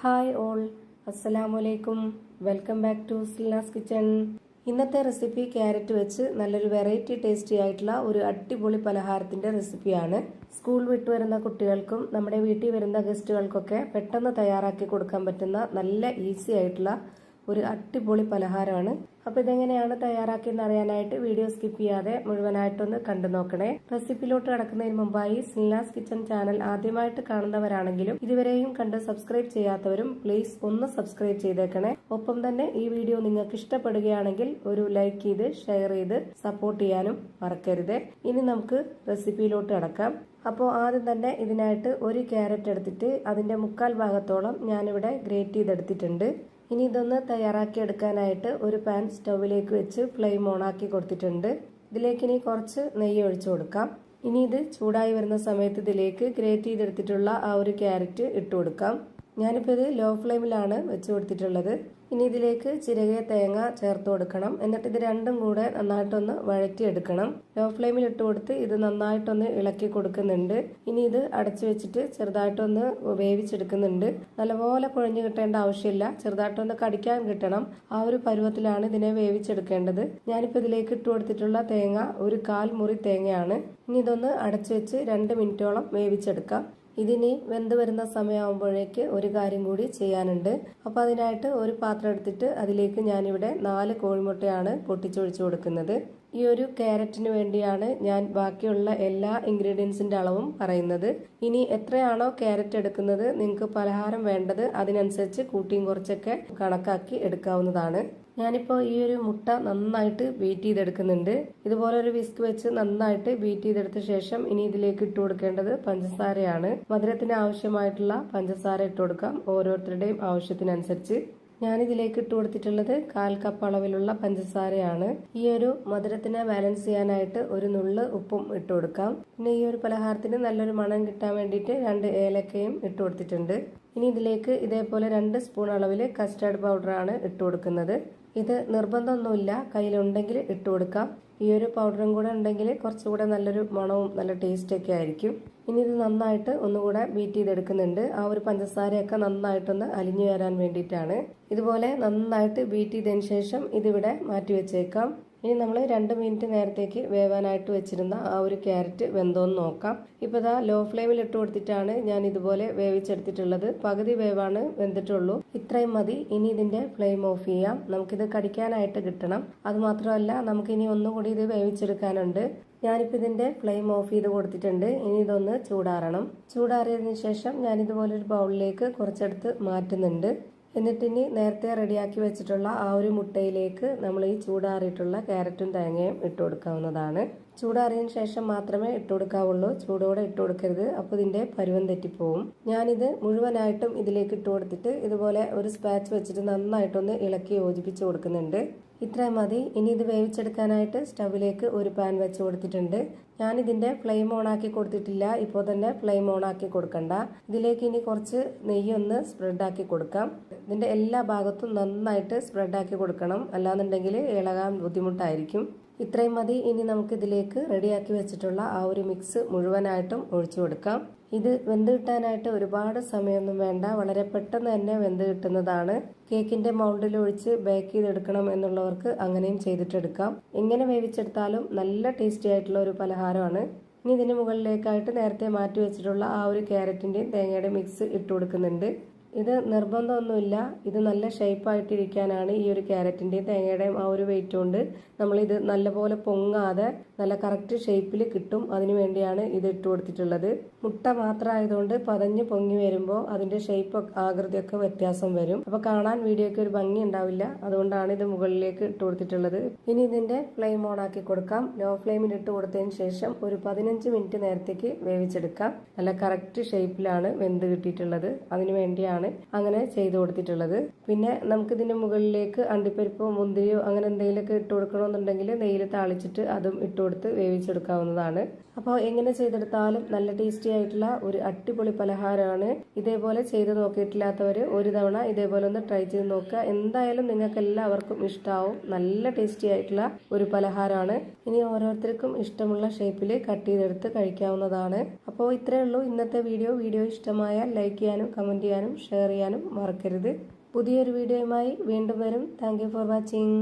Hi all, അസ്സലാമലൈക്കും. Welcome back to സിൽനാസ് kitchen. ഇന്നത്തെ റെസിപ്പി ക്യാരറ്റ് വെച്ച് നല്ലൊരു വെറൈറ്റി ടേസ്റ്റി ആയിട്ടുള്ള ഒരു അടിപൊളി പലഹാരത്തിന്റെ റെസിപ്പിയാണ്. സ്കൂൾ വിട്ടു വരുന്ന കുട്ടികൾക്കും നമ്മുടെ വീട്ടിൽ വരുന്ന ഗസ്റ്റുകൾക്കൊക്കെ പെട്ടെന്ന് തയ്യാറാക്കി കൊടുക്കാൻ പറ്റുന്ന നല്ല ഈസി ആയിട്ടുള്ള ഒരു അടിപൊളി പലഹാരമാണ്. അപ്പോൾ ഇതെങ്ങനെയാണ് തയ്യാറാക്കിയെന്ന് അറിയാനായിട്ട് വീഡിയോ സ്കിപ്പ് ചെയ്യാതെ മുഴുവനായിട്ടൊന്ന് കണ്ടു നോക്കണേ. റെസിപ്പിയിലോട്ട് കടക്കുന്നതിന് മുമ്പായി സിൽനാസ് കിച്ചൺ ചാനൽ ആദ്യമായിട്ട് കാണുന്നവരാണെങ്കിലും ഇതുവരെയും കണ്ട് സബ്സ്ക്രൈബ് ചെയ്യാത്തവരും പ്ലീസ് ഒന്ന് സബ്സ്ക്രൈബ് ചെയ്തേക്കണേ. ഒപ്പം തന്നെ ഈ വീഡിയോ നിങ്ങൾക്ക് ഇഷ്ടപ്പെടുകയാണെങ്കിൽ ഒരു ലൈക്ക് ചെയ്ത് ഷെയർ ചെയ്ത് സപ്പോർട്ട് ചെയ്യാനും മറക്കരുത്. ഇനി നമുക്ക് റെസിപ്പിയിലോട്ട് കടക്കാം. അപ്പോൾ ആദ്യം തന്നെ ഇതിനായിട്ട് ഒരു ക്യാരറ്റ് എടുത്തിട്ട് അതിന്റെ 1/4 ഭാഗത്തോളം ഞാനിവിടെ ഗ്രേറ്റ് ചെയ്തെടുത്തിട്ടുണ്ട്. ഇനി ഇതൊന്ന് തയ്യാറാക്കി എടുക്കാനായിട്ട് ഒരു പാൻ സ്റ്റൗവിലേക്ക് വെച്ച് ഫ്ലെയിം ഓണാക്കി കൊടുത്തിട്ടുണ്ട്. ഇതിലേക്ക് ഇനി കുറച്ച് നെയ്യ് ഒഴിച്ചു കൊടുക്കാം. ഇനി ഇത് ചൂടായി വരുന്ന സമയത്ത് ഇതിലേക്ക് ഗ്രേറ്റ് ചെയ്തെടുത്തിട്ടുള്ള ആ ഒരു ക്യാരറ്റ് ഇട്ട് കൊടുക്കാം. ഞാനിപ്പോൾ ഇത് ലോ ഫ്ലെയിമിലാണ് വെച്ച് കൊടുത്തിട്ടുള്ളത്. ഇനി ഇതിലേക്ക് ചിരകിയ തേങ്ങ ചേർത്ത് കൊടുക്കണം. എന്നിട്ട് ഇത് രണ്ടും കൂടെ നന്നായിട്ടൊന്ന് വഴറ്റിയെടുക്കണം. ലോ ഫ്ലെയിമിൽ ഇട്ട് കൊടുത്ത് ഇത് നന്നായിട്ടൊന്ന് ഇളക്കി കൊടുക്കുന്നുണ്ട്. ഇനി ഇത് അടച്ചു വെച്ചിട്ട് ചെറുതായിട്ടൊന്ന് വേവിച്ചെടുക്കുന്നുണ്ട്. നല്ലപോലെ കുഴഞ്ഞു കിട്ടേണ്ട ആവശ്യമില്ല, ചെറുതായിട്ടൊന്ന് കടിക്കാൻ കിട്ടണം. ആ ഒരു പരുവത്തിലാണ് ഇതിനെ വേവിച്ചെടുക്കേണ്ടത്. ഞാനിപ്പോൾ ഇതിലേക്ക് ഇട്ട് കൊടുത്തിട്ടുള്ള തേങ്ങ ഒരു 1/4 മുറി തേങ്ങയാണ്. ഇനി ഇതൊന്ന് അടച്ചു വെച്ച് 2 മിനിറ്റോളം വേവിച്ചെടുക്കാം. ഇതിനി വെന്ത് വരുന്ന സമയമാകുമ്പോഴേക്ക് ഒരു കാര്യം കൂടി ചെയ്യാനുണ്ട്. അപ്പോൾ അതിനായിട്ട് ഒരു പാത്രം എടുത്തിട്ട് അതിലേക്ക് ഞാനിവിടെ 4 കോഴിമുട്ടയാണ് പൊട്ടിച്ചൊഴിച്ചു കൊടുക്കുന്നത്. ഈ ഒരു ക്യാരറ്റിന് വേണ്ടിയാണ് ഞാൻ ബാക്കിയുള്ള എല്ലാ ഇൻഗ്രീഡിയൻസിന്റെ അളവും പറയുന്നത്. ഇനി എത്രയാണോ ക്യാരറ്റ് എടുക്കുന്നത് നിങ്ങൾക്ക് പലഹാരം വേണ്ടത് അതിനനുസരിച്ച് കൂട്ടിയും കുറച്ചൊക്കെ കണക്കാക്കി എടുക്കാവുന്നതാണ്. ഞാനിപ്പോൾ ഈ ഒരു മുട്ട നന്നായിട്ട് ബീറ്റ് ചെയ്തെടുക്കുന്നുണ്ട്. ഇതുപോലെ ഒരു വിസ്ക് വെച്ച് നന്നായിട്ട് ബീറ്റ് ചെയ്തെടുത്ത ശേഷം ഇനി ഇതിലേക്ക് ഇട്ട് കൊടുക്കേണ്ടത് പഞ്ചസാരയാണ്. മധുരത്തിന് ആവശ്യമായിട്ടുള്ള പഞ്ചസാര ഇട്ട് കൊടുക്കാം, ഓരോരുത്തരുടെയും ആവശ്യത്തിനനുസരിച്ച്. ഞാനിതിലേക്ക് ഇട്ട് കൊടുത്തിട്ടുള്ളത് 1/4 കപ്പ് അളവിലുള്ള പഞ്ചസാരയാണ്. ഈ ഒരു മധുരത്തിനെ ബാലൻസ് ചെയ്യാനായിട്ട് ഒരു നുള്ള് ഉപ്പും ഇട്ട് കൊടുക്കാം. പിന്നെ ഈ ഒരു പലഹാരത്തിന് നല്ലൊരു മണം കിട്ടാൻ വേണ്ടിയിട്ട് 2 ഏലക്കയും ഇട്ട് കൊടുത്തിട്ടുണ്ട്. ഇനി ഇതിലേക്ക് ഇതേപോലെ 2 സ്പൂൺ അളവിൽ കസ്റ്റർഡ് പൗഡറാണ് ഇട്ട് കൊടുക്കുന്നത്. ഇത് നിർബന്ധമൊന്നുമില്ല, കയ്യിലുണ്ടെങ്കിൽ ഇട്ട് കൊടുക്കാം. ഈ ഒരു പൗഡറും കൂടെ ഉണ്ടെങ്കിൽ കുറച്ചുകൂടെ നല്ലൊരു മണവും നല്ല ടേസ്റ്റൊക്കെ ആയിരിക്കും. ഇനി ഇത് നന്നായിട്ട് ഒന്നുകൂടെ ബീറ്റ് ചെയ്തെടുക്കുന്നുണ്ട്. ആ ഒരു പഞ്ചസാരയൊക്കെ നന്നായിട്ടൊന്ന് അലിഞ്ഞു വരാൻ വേണ്ടിയിട്ടാണ്. ഇതുപോലെ നന്നായിട്ട് ബീറ്റ് ചെയ്തതിന് ശേഷം ഇതിവിടെ മാറ്റി വെച്ചേക്കാം. ഇനി നമ്മൾ 2 മിനിറ്റ് നേരത്തേക്ക് വേവാനായിട്ട് വെച്ചിരുന്ന ആ ഒരു ക്യാരറ്റ് വെന്തോന്ന് നോക്കാം. ഇപ്പോൾ ഇതാ ലോ ഫ്ലെയിമിൽ ഇട്ട് കൊടുത്തിട്ടാണ് ഞാൻ ഇതുപോലെ വേവിച്ചെടുത്തിട്ടുള്ളത്. പകുതി വേവാണ് വെന്തിട്ടുള്ളൂ. ഇത്രയും മതി. ഇനി ഇതിന്റെ ഫ്ലെയിം ഓഫ് ചെയ്യാം. നമുക്കിത് കടിക്കാനായിട്ട് കിട്ടണം. അതുമാത്രമല്ല നമുക്കിനി ഒന്നുകൂടി ഇത് വേവിച്ചെടുക്കാനുണ്ട്. ഞാനിപ്പോൾ ഇതിന്റെ ഫ്ലെയിം ഓഫ് ചെയ്ത് കൊടുത്തിട്ടുണ്ട്. ഇനി ഇതൊന്ന് ചൂടാറണം. ചൂടാറിയതിനു ശേഷം ഞാൻ ഇതുപോലൊരു ബൗളിലേക്ക് കുറച്ചെടുത്ത് മാറ്റുന്നുണ്ട്. എന്നിട്ടിനി നേരത്തെ റെഡിയാക്കി വെച്ചിട്ടുള്ള ആ ഒരു മുട്ടയിലേക്ക് നമ്മൾ ഈ ചൂടാറിയിട്ടുള്ള ക്യാരറ്റും തേങ്ങയും ഇട്ട് കൊടുക്കാവുന്നതാണ്. ചൂടാറിയതിനു ശേഷം മാത്രമേ ഇട്ട് കൊടുക്കാവുള്ളൂ, ചൂടോടെ ഇട്ട് കൊടുക്കരുത്. അപ്പോൾ ഇതിന്റെ പരുവം തെറ്റിപ്പോവും. ഞാനിത് മുഴുവനായിട്ടും ഇതിലേക്ക് ഇട്ട് കൊടുത്തിട്ട് ഇതുപോലെ ഒരു സ്പാച്ച് വെച്ചിട്ട് നന്നായിട്ടൊന്ന് ഇളക്കി യോജിപ്പിച്ച് കൊടുക്കുന്നുണ്ട്. ഇത്രയും മതി. ഇനി ഇത് വേവിച്ചെടുക്കാനായിട്ട് സ്റ്റവിലേക്ക് ഒരു പാൻ വെച്ച് കൊടുത്തിട്ടുണ്ട്. ഞാനിതിന്റെ ഫ്ലെയിം ഓൺ ആക്കി കൊടുത്തിട്ടില്ല, ഇപ്പോൾ തന്നെ ഫ്ലെയിം ഓൺ ആക്കി കൊടുക്കണ്ട. ഇതിലേക്ക് ഇനി കുറച്ച് നെയ്യൊന്ന് സ്പ്രെഡാക്കി കൊടുക്കാം. ഇതിന്റെ എല്ലാ ഭാഗത്തും നന്നായിട്ട് സ്പ്രെഡാക്കി കൊടുക്കണം, അല്ലാന്നുണ്ടെങ്കിൽ ഇളകാൻ ബുദ്ധിമുട്ടായിരിക്കും. ഇത്രയും മതി. ഇനി നമുക്ക് ഇതിലേക്ക് റെഡിയാക്കി വെച്ചിട്ടുള്ള ആ ഒരു മിക്സ് മുഴുവനായിട്ടും ഒഴിച്ചു കൊടുക്കാം. ഇത് വെന്ത് കിട്ടാനായിട്ട് ഒരുപാട് സമയമൊന്നും വേണ്ട, വളരെ പെട്ടെന്ന് തന്നെ വെന്ത് കിട്ടുന്നതാണ്. കേക്കിന്റെ മൗൾഡിൽ ഒഴിച്ച് ബേക്ക് ചെയ്തെടുക്കണം എന്നുള്ളവർക്ക് അങ്ങനെയും ചെയ്തിട്ടെടുക്കാം. എങ്ങനെ വേവിച്ചെടുത്താലും നല്ല ടേസ്റ്റി ആയിട്ടുള്ള ഒരു പലഹാരമാണ്. ഇനി ഇതിന് മുകളിലേക്കായിട്ട് നേരത്തെ മാറ്റി വെച്ചിട്ടുള്ള ആ ഒരു ക്യാരറ്റിന്റെയും തേങ്ങയുടെയും മിക്സ് ഇട്ട് കൊടുക്കുന്നുണ്ട്. ഇത് നിർബന്ധമൊന്നുമില്ല, ഇത് നല്ല ഷേപ്പായിട്ടിരിക്കാനാണ് ഈ ഒരു ക്യാരറ്റിന്റെയും തേങ്ങയുടെയും ആ ഒരു വെയിറ്റ് കൊണ്ട് നമ്മളിത് നല്ലപോലെ പൊങ്ങാതെ നല്ല കറക്റ്റ് ഷേപ്പിൽ കിട്ടും. അതിനു വേണ്ടിയാണ് ഇത് ഇട്ട് കൊടുത്തിട്ടുള്ളത്. മുട്ട മാത്രമായതുകൊണ്ട് പതഞ്ഞ് പൊങ്ങി വരുമ്പോൾ അതിന്റെ ഷേപ്പ് ആകൃതിയൊക്കെ വ്യത്യാസം വരും. അപ്പോൾ കാണാൻ വീഡിയോയ്ക്ക് ഒരു ഭംഗി ഉണ്ടാവില്ല, അതുകൊണ്ടാണ് ഇത് മുകളിലേക്ക് ഇട്ട് കൊടുത്തിട്ടുള്ളത്. ഇനി ഇതിന്റെ ഫ്ലെയിം ഓൺ ആക്കി കൊടുക്കാം. ലോ ഫ്ലെയിമിൽ ഇട്ട് കൊടുത്തതിന് ശേഷം ഒരു 15 മിനിറ്റ് നേരത്തേക്ക് വേവിച്ചെടുക്കാം. നല്ല കറക്റ്റ് ഷേപ്പിലാണ് വെന്ത് കിട്ടിയിട്ടുള്ളത്, അതിനു വേണ്ടിയാണ് അങ്ങനെ ചെയ്തു കൊടുത്തിട്ടുള്ളത്. പിന്നെ നമുക്ക് ഇതിന്റെ മുകളിലേക്ക് അണ്ടിപ്പരിപ്പോ മുന്തിരിയോ അങ്ങനെ എന്തെങ്കിലുമൊക്കെ ഇട്ട് കൊടുക്കണമെന്നുണ്ടെങ്കിൽ നെയ്യിൽ താളിച്ചിട്ട് അതും ഇട്ട് കൊടുത്ത് വേവിച്ചെടുക്കാവുന്നതാണ്. അപ്പോൾ എങ്ങനെ ചെയ്തെടുത്താലും നല്ല ടേസ്റ്റി ആയിട്ടുള്ള ഒരു അടിപൊളി പലഹാരമാണ്. ഇതേപോലെ ചെയ്ത് നോക്കിയിട്ടില്ലാത്തവർ ഒരു തവണ ഇതേപോലെ ഒന്ന് ട്രൈ ചെയ്ത് നോക്കുക. എന്തായാലും നിങ്ങൾക്ക് എല്ലാവർക്കും ഇഷ്ടാവും. നല്ല ടേസ്റ്റി ആയിട്ടുള്ള ഒരു പലഹാരമാണ്. ഇനി ഓരോരുത്തർക്കും ഇഷ്ടമുള്ള ഷേപ്പിൽ കട്ട് ചെയ്തെടുത്ത് കഴിക്കാവുന്നതാണ്. അപ്പോൾ ഇത്രയേ ഉള്ളൂ ഇന്നത്തെ വീഡിയോ. വീഡിയോ ഇഷ്ടമായാൽ ലൈക്ക് ചെയ്യാനും കമന്റ് ചെയ്യാനും ഷെയർ ചെയ്യാനും മറക്കരുത്. പുതിയൊരു വീഡിയോയുമായി വീണ്ടും വരും. Thank you for watching.